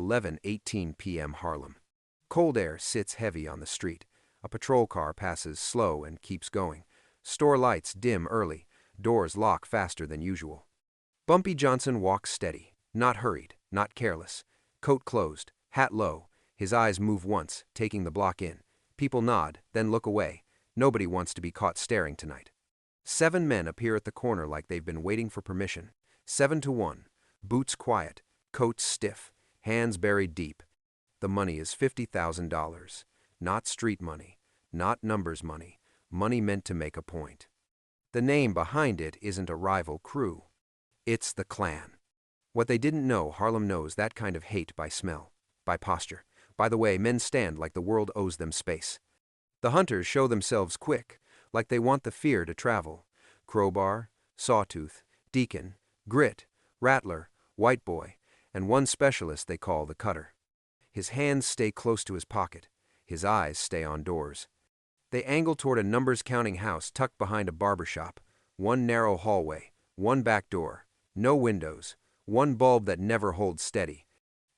11:18 p.m. Harlem. Cold air sits heavy on the street. A patrol car passes slow and keeps going. Store lights dim early. Doors lock faster than usual. Bumpy Johnson walks steady, not hurried, not careless. Coat closed, hat low. His eyes move once, taking the block in. People nod, then look away. Nobody wants to be caught staring tonight. 7 men appear at the corner like they've been waiting for permission. 7 to 1. Boots quiet, coats stiff, hands buried deep. The money is $50,000. Not street money, not numbers money, money meant to make a point. The name behind it isn't a rival crew. It's the Klan. What they didn't know, Harlem knows that kind of hate by smell, by posture. By the way, men stand like the world owes them space. The hunters show themselves quick, like they want the fear to travel. Crowbar, Sawtooth, Deacon, Grit, Rattler, White Boy, and one specialist they call the Cutter. His hands stay close to his pocket. His eyes stay on doors. They angle toward a numbers-counting house tucked behind a barber shop. One narrow hallway, one back door, no windows, one bulb that never holds steady.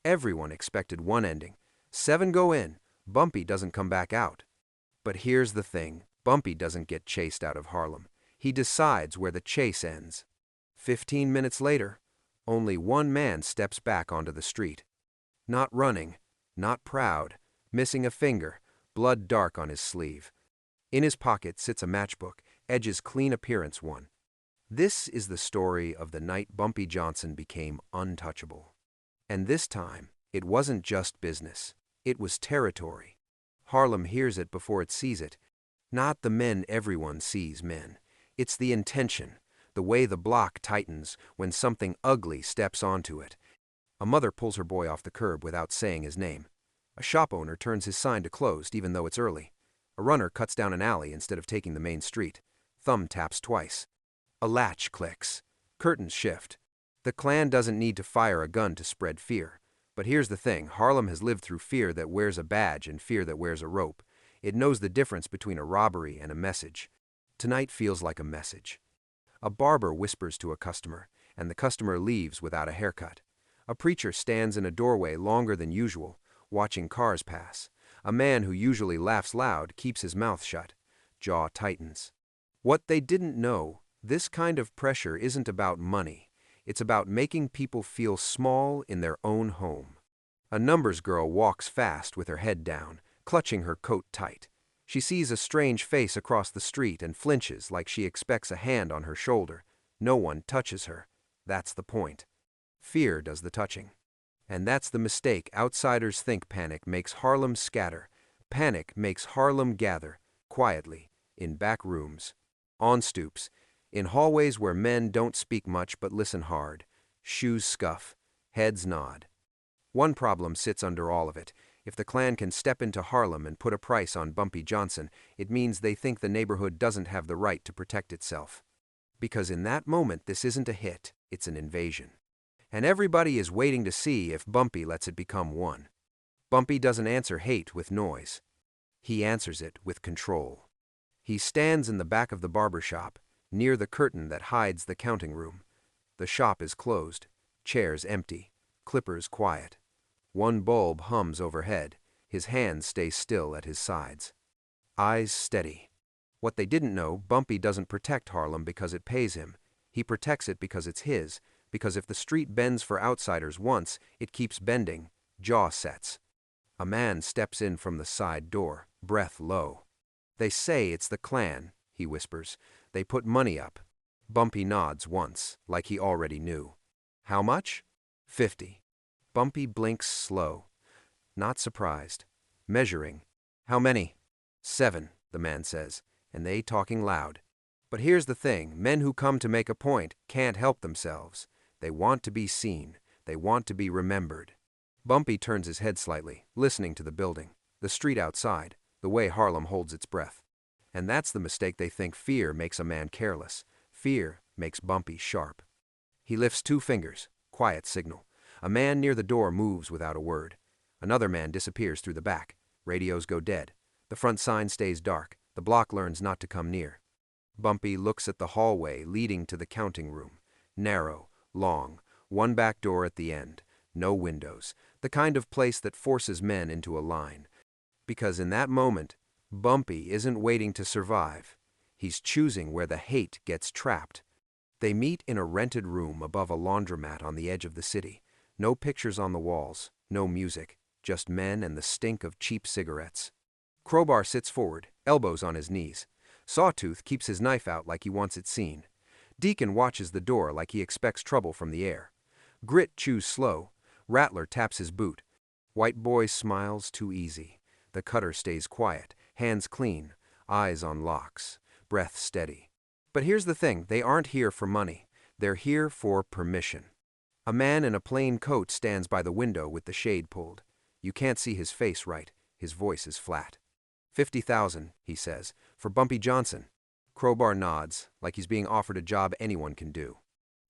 Everyone expected one ending. 7 go in, Bumpy doesn't come back out. But here's the thing, Bumpy doesn't get chased out of Harlem. He decides where the chase ends. 15 minutes later, only one man steps back onto the street. Not running, not proud, missing a finger, blood dark on his sleeve. In his pocket sits a matchbook, edges clean appearance one. This is the story of the night Bumpy Johnson became untouchable. And this time, it wasn't just business. It was territory. Harlem hears it before it sees it. Not the men everyone sees men. It's the intention, the way the block tightens when something ugly steps onto it. A mother pulls her boy off the curb without saying his name. A shop owner turns his sign to closed even though it's early. A runner cuts down an alley instead of taking the main street. Thumb taps twice. A latch clicks. Curtains shift. The Klan doesn't need to fire a gun to spread fear. But here's the thing, Harlem has lived through fear that wears a badge and fear that wears a rope. It knows the difference between a robbery and a message. Tonight feels like a message. A barber whispers to a customer, and the customer leaves without a haircut. A preacher stands in a doorway longer than usual, watching cars pass. A man who usually laughs loud keeps his mouth shut. Jaw tightens. What they didn't know, this kind of pressure isn't about money. It's about making people feel small in their own home. A numbers girl walks fast with her head down, clutching her coat tight. She sees a strange face across the street and flinches like she expects a hand on her shoulder. No one touches her. That's the point. Fear does the touching. And that's the mistake. Outsiders think panic makes Harlem scatter. Panic makes Harlem gather, quietly, in back rooms, on stoops, in hallways where men don't speak much but listen hard. Shoes scuff, heads nod. One problem sits under all of it. If the Klan can step into Harlem and put a price on Bumpy Johnson, it means they think the neighborhood doesn't have the right to protect itself. Because in that moment, this isn't a hit, it's an invasion. And everybody is waiting to see if Bumpy lets it become one. Bumpy doesn't answer hate with noise. He answers it with control. He stands in the back of the barber shop, near the curtain that hides the counting room. The shop is closed, chairs empty, clippers quiet. One bulb hums overhead. His hands stay still at his sides. Eyes steady. What they didn't know, Bumpy doesn't protect Harlem because it pays him. He protects it because it's his, because if the street bends for outsiders once, it keeps bending, jaw sets. A man steps in from the side door, breath low. They say it's the Klan, he whispers. They put money up. Bumpy nods once, like he already knew. How much? 50. Bumpy blinks slow. Not surprised. Measuring. How many? 7, the man says, and they talking loud. But here's the thing, men who come to make a point can't help themselves. They want to be seen. They want to be remembered. Bumpy turns his head slightly, listening to the building, the street outside, the way Harlem holds its breath. And that's the mistake. They think fear makes a man careless. Fear makes Bumpy sharp. He lifts 2 fingers, quiet signal. A man near the door moves without a word. Another man disappears through the back. Radios go dead. The front sign stays dark. The block learns not to come near. Bumpy looks at the hallway leading to the counting room. Narrow, long, one back door at the end. No windows. The kind of place that forces men into a line. Because in that moment, Bumpy isn't waiting to survive. He's choosing where the hate gets trapped. They meet in a rented room above a laundromat on the edge of the city. No pictures on the walls, no music, just men and the stink of cheap cigarettes. Crowbar sits forward, elbows on his knees. Sawtooth keeps his knife out like he wants it seen. Deacon watches the door like he expects trouble from the air. Grit chews slow. Rattler taps his boot. White boy smiles too easy. The cutter stays quiet, hands clean, eyes on locks, breath steady. But here's the thing, they aren't here for money. They're here for permission. A man in a plain coat stands by the window with the shade pulled. You can't see his face right. His voice is flat. 50,000, he says, for Bumpy Johnson. Crowbar nods, like he's being offered a job anyone can do.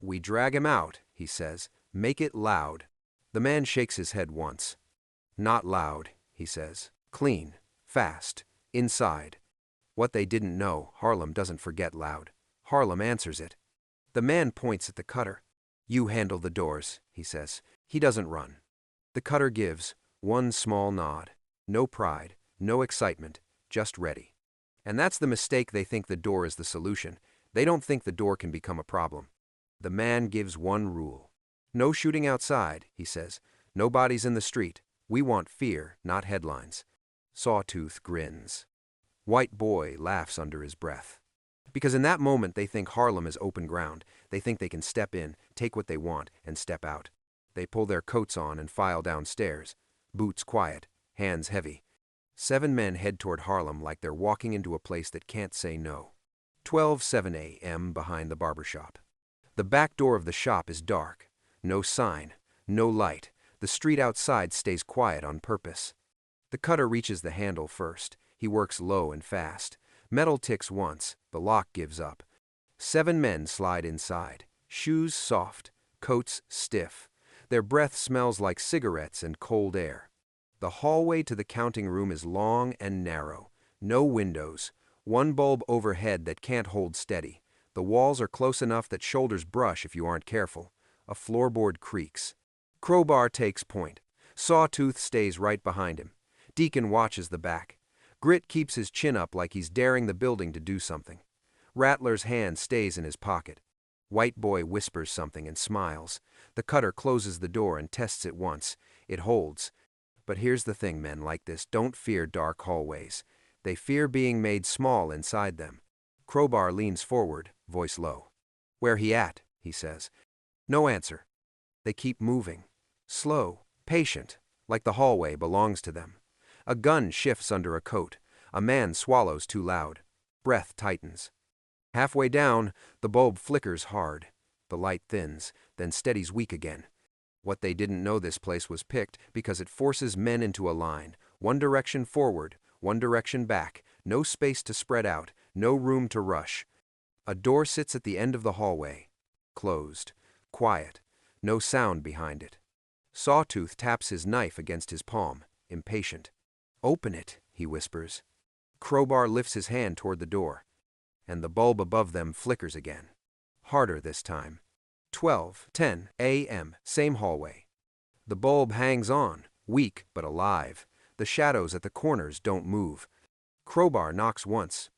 We drag him out, he says. Make it loud. The man shakes his head once. Not loud, he says. Clean, fast, inside. What they didn't know, Harlem doesn't forget loud. Harlem answers it. The man points at the cutter. You handle the doors, he says. He doesn't run. The cutter gives one small nod. No pride, no excitement, just ready. And that's the mistake. They think the door is the solution. They don't think the door can become a problem. The man gives one rule. No shooting outside, he says. No bodies in the street. We want fear, not headlines. Sawtooth grins. White boy laughs under his breath. Because in that moment they think Harlem is open ground. They think they can step in, take what they want, and step out. They pull their coats on and file downstairs. Boots quiet, hands heavy. 7 men head toward Harlem like they're walking into a place that can't say no. 12:07 a.m. behind the barber shop. The back door of the shop is dark. No sign, no light. The street outside stays quiet on purpose. The cutter reaches the handle first. He works low and fast. Metal ticks once. The lock gives up. 7 men slide inside. Shoes soft, coats stiff. Their breath smells like cigarettes and cold air. The hallway to the counting room is long and narrow. No windows. One bulb overhead that can't hold steady. The walls are close enough that shoulders brush if you aren't careful. A floorboard creaks. Crowbar takes point. Sawtooth stays right behind him. Deacon watches the back. Grit keeps his chin up like he's daring the building to do something. Rattler's hand stays in his pocket. White boy whispers something and smiles. The cutter closes the door and tests it once. It holds. But here's the thing, men like this don't fear dark hallways. They fear being made small inside them. Crowbar leans forward, voice low. Where he at? He says. No answer. They keep moving. Slow, patient, like the hallway belongs to them. A gun shifts under a coat. A man swallows too loud. Breath tightens. Halfway down, the bulb flickers hard. The light thins, then steadies weak again. What they didn't know, this place was picked because it forces men into a line. One direction forward, one direction back. No space to spread out, no room to rush. A door sits at the end of the hallway. Closed. Quiet. No sound behind it. Sawtooth taps his knife against his palm, impatient. Open it, he whispers. Crowbar lifts his hand toward the door, and the bulb above them flickers again. Harder this time. 12:10 a.m., same hallway. The bulb hangs on, weak but alive. The shadows at the corners don't move. Crowbar knocks once.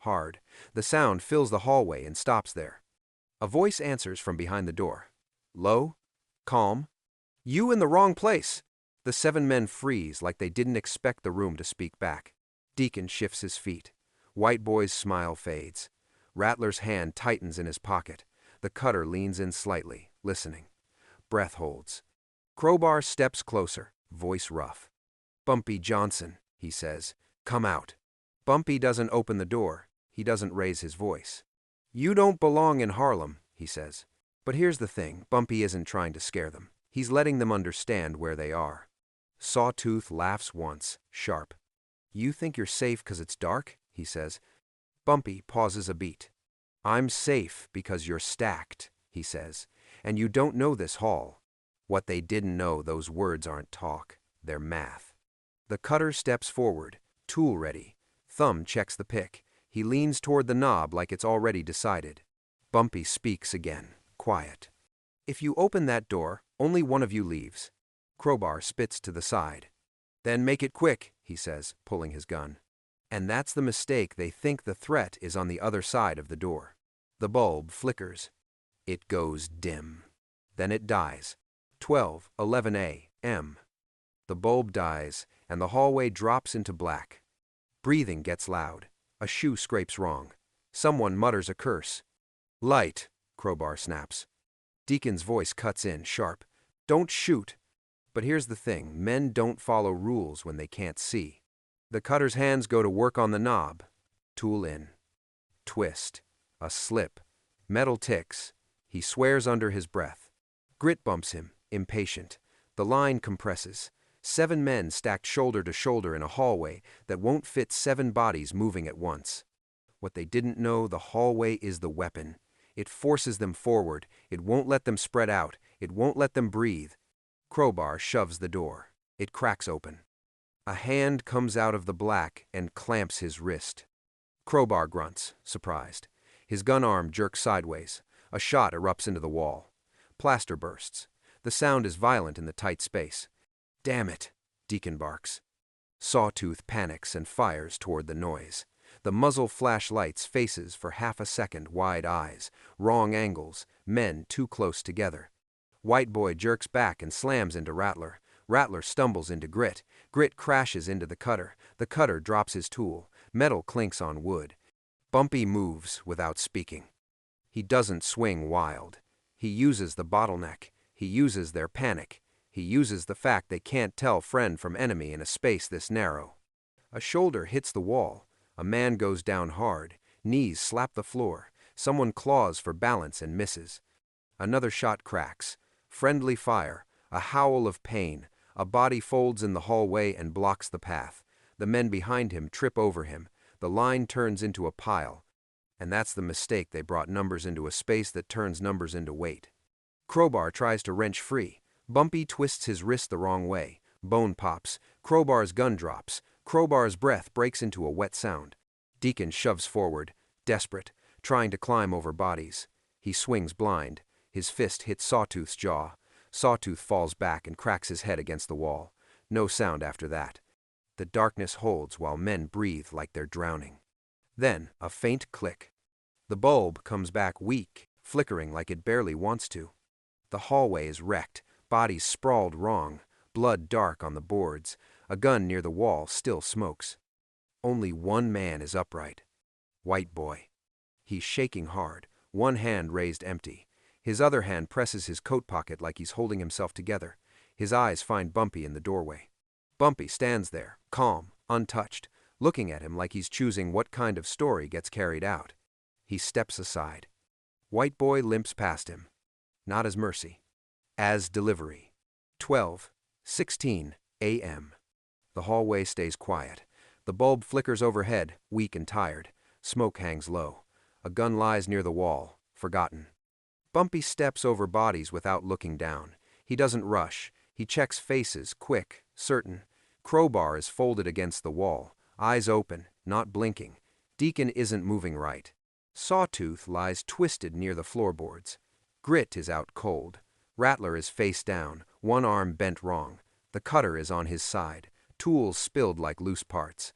Hard. The sound fills the hallway and stops there. A voice answers from behind the door. Low, calm. You in the wrong place. The 7 men freeze like they didn't expect the room to speak back. Deacon shifts his feet. White boy's smile fades. Rattler's hand tightens in his pocket. The cutter leans in slightly, listening. Breath holds. Crowbar steps closer, voice rough. Bumpy Johnson, he says. Come out. Bumpy doesn't open the door. He doesn't raise his voice. You don't belong in Harlem, he says. But here's the thing, Bumpy isn't trying to scare them. He's letting them understand where they are. Sawtooth laughs once, sharp. You think you're safe 'cause it's dark? He says. Bumpy pauses a beat. I'm safe because you're stacked, he says. And you don't know this hall. What they didn't know, those words aren't talk. They're math. The cutter steps forward, tool ready. Thumb checks the pick. He leans toward the knob like it's already decided. Bumpy speaks again, quiet. If you open that door, only one of you leaves. Crowbar spits to the side. Then make it quick, he says, pulling his gun. And that's the mistake. They think the threat is on the other side of the door. The bulb flickers. It goes dim. Then it dies. 12:11 a.m. The bulb dies, and the hallway drops into black. Breathing gets loud. A shoe scrapes wrong. Someone mutters a curse. Light, Crowbar snaps. Deacon's voice cuts in, sharp. Don't shoot. But here's the thing, men don't follow rules when they can't see. The cutter's hands go to work on the knob. Tool in. Twist. A slip. Metal ticks. He swears under his breath. Grit bumps him, impatient. The line compresses. 7 men stacked shoulder to shoulder in a hallway that won't fit 7 bodies moving at once. What they didn't know, the hallway is the weapon. It forces them forward. It won't let them spread out. It won't let them breathe. Crowbar shoves the door. It cracks open. A hand comes out of the black and clamps his wrist. Crowbar grunts, surprised. His gun arm jerks sideways. A shot erupts into the wall. Plaster bursts. The sound is violent in the tight space. Damn it, Deacon barks. Sawtooth panics and fires toward the noise. The muzzle flashlights faces for half a second, wide eyes, wrong angles, men too close together. White boy jerks back and slams into Rattler. Rattler stumbles into Grit. Grit crashes into the cutter. The cutter drops his tool. Metal clinks on wood. Bumpy moves without speaking. He doesn't swing wild. He uses the bottleneck. He uses their panic. He uses the fact they can't tell friend from enemy in a space this narrow. A shoulder hits the wall. A man goes down hard. Knees slap the floor. Someone claws for balance and misses. Another shot cracks. Friendly fire. A howl of pain. A body folds in the hallway and blocks the path. The men behind him trip over him. The line turns into a pile. And that's the mistake. They brought numbers into a space that turns numbers into weight. Crowbar tries to wrench free. Bumpy twists his wrist the wrong way. Bone pops. Crowbar's gun drops. Crowbar's breath breaks into a wet sound. Deacon shoves forward, desperate, trying to climb over bodies. He swings blind. His fist hits Sawtooth's jaw. Sawtooth falls back and cracks his head against the wall. No sound after that. The darkness holds while men breathe like they're drowning. Then, a faint click. The bulb comes back weak, flickering like it barely wants to. The hallway is wrecked, bodies sprawled wrong, blood dark on the boards. A gun near the wall still smokes. Only one man is upright. White boy. He's shaking hard, one hand raised empty. His other hand presses his coat pocket like he's holding himself together. His eyes find Bumpy in the doorway. Bumpy stands there, calm, untouched, looking at him like he's choosing what kind of story gets carried out. He steps aside. White boy limps past him. Not as mercy. As delivery. 12:16 a.m. The hallway stays quiet. The bulb flickers overhead, weak and tired. Smoke hangs low. A gun lies near the wall, forgotten. Bumpy steps over bodies without looking down. He doesn't rush. He checks faces, quick, certain. Crowbar is folded against the wall, eyes open, not blinking. Deacon isn't moving right. Sawtooth lies twisted near the floorboards. Grit is out cold. Rattler is face down, one arm bent wrong. The cutter is on his side. Tools spilled like loose parts.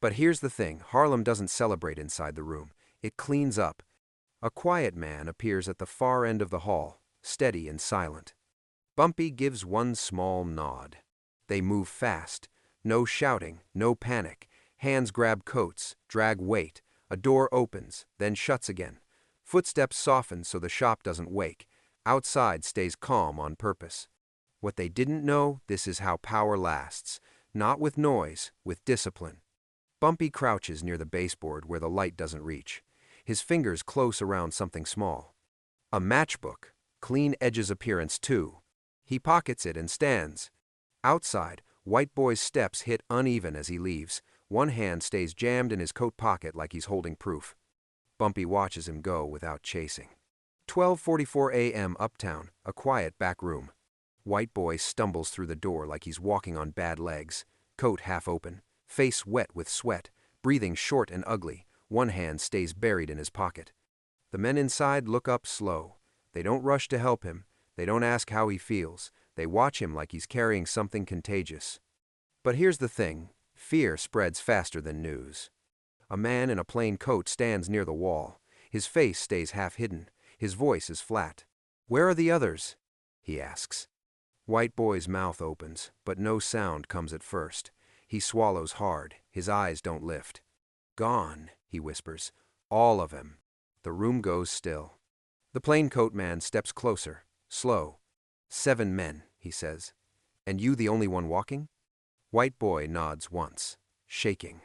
But here's the thing, Harlem doesn't celebrate inside the room. It cleans up. A quiet man appears at the far end of the hall, steady and silent. Bumpy gives one small nod. They move fast. No shouting, no panic. Hands grab coats, drag weight. A door opens, then shuts again. Footsteps soften so the shop doesn't wake. Outside stays calm on purpose. What they didn't know, this is how power lasts. Not with noise, with discipline. Bumpy crouches near the baseboard where the light doesn't reach. His fingers close around something small. A matchbook, clean edges appearance too. He pockets it and stands. Outside, White Boy's steps hit uneven as he leaves. One hand stays jammed in his coat pocket like he's holding proof. Bumpy watches him go without chasing. 12:44 a.m. Uptown, a quiet back room. White Boy stumbles through the door like he's walking on bad legs. Coat half open, face wet with sweat, breathing short and ugly. One hand stays buried in his pocket. The men inside look up slow. They don't rush to help him. They don't ask how he feels. They watch him like he's carrying something contagious. But here's the thing, fear spreads faster than news. A man in a plain coat stands near the wall. His face stays half hidden. His voice is flat. "Where are the others?" he asks. White Boy's mouth opens, but no sound comes at first. He swallows hard. His eyes don't lift. "Gone," he whispers. "All of 'em." The room goes still. The plaincoat man steps closer, slow. "7 men," he says. "And you the only one walking?" White Boy nods once, shaking.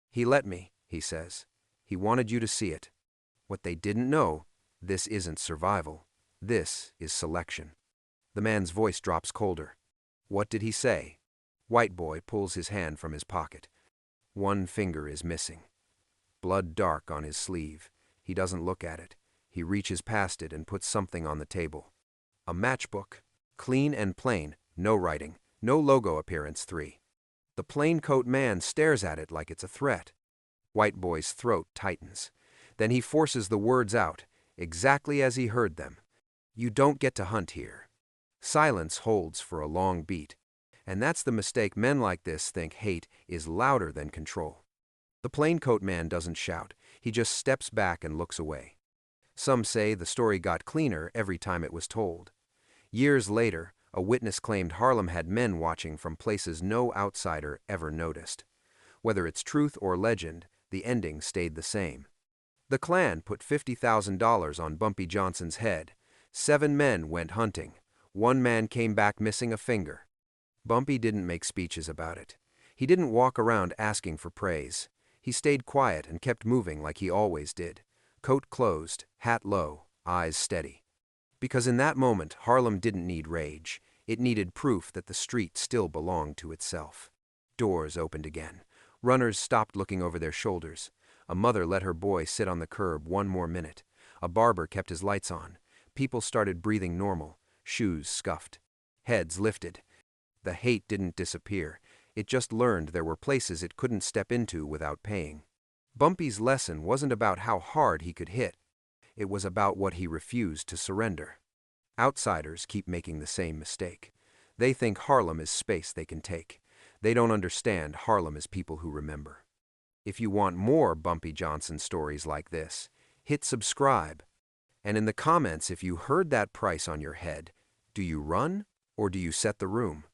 "He let me," he says. "He wanted you to see it. What they didn't know, this isn't survival. This is selection." The man's voice drops colder. "What did he say?" White Boy pulls his hand from his pocket. One finger is missing. Blood dark on his sleeve. He doesn't look at it. He reaches past it and puts something on the table. A matchbook. Clean and plain, no writing, no logo appearance 3. The plaincoat man stares at it like it's a threat. White Boy's throat tightens. Then he forces the words out, exactly as he heard them. "You don't get to hunt here." Silence holds for a long beat. And that's the mistake men like this think hate is louder than control. The plaincoat man doesn't shout. He just steps back and looks away. Some say the story got cleaner every time it was told. Years later, a witness claimed Harlem had men watching from places no outsider ever noticed. Whether it's truth or legend, the ending stayed the same. The Klan put $50,000 on Bumpy Johnson's head. 7 men went hunting. 1 man came back missing a finger. Bumpy didn't make speeches about it. He didn't walk around asking for praise. He stayed quiet and kept moving like he always did. Coat closed, hat low, eyes steady. Because in that moment, Harlem didn't need rage. It needed proof that the street still belonged to itself. Doors opened again. Runners stopped looking over their shoulders. A mother let her boy sit on the curb 1 more minute. A barber kept his lights on. People started breathing normal. Shoes scuffed. Heads lifted. The hate didn't disappear. It just learned there were places it couldn't step into without paying. Bumpy's lesson wasn't about how hard he could hit. It was about what he refused to surrender. Outsiders keep making the same mistake. They think Harlem is space they can take. They don't understand Harlem is people who remember. If you want more Bumpy Johnson stories like this, hit subscribe. And in the comments, if you heard that price on your head, do you run or do you set the room?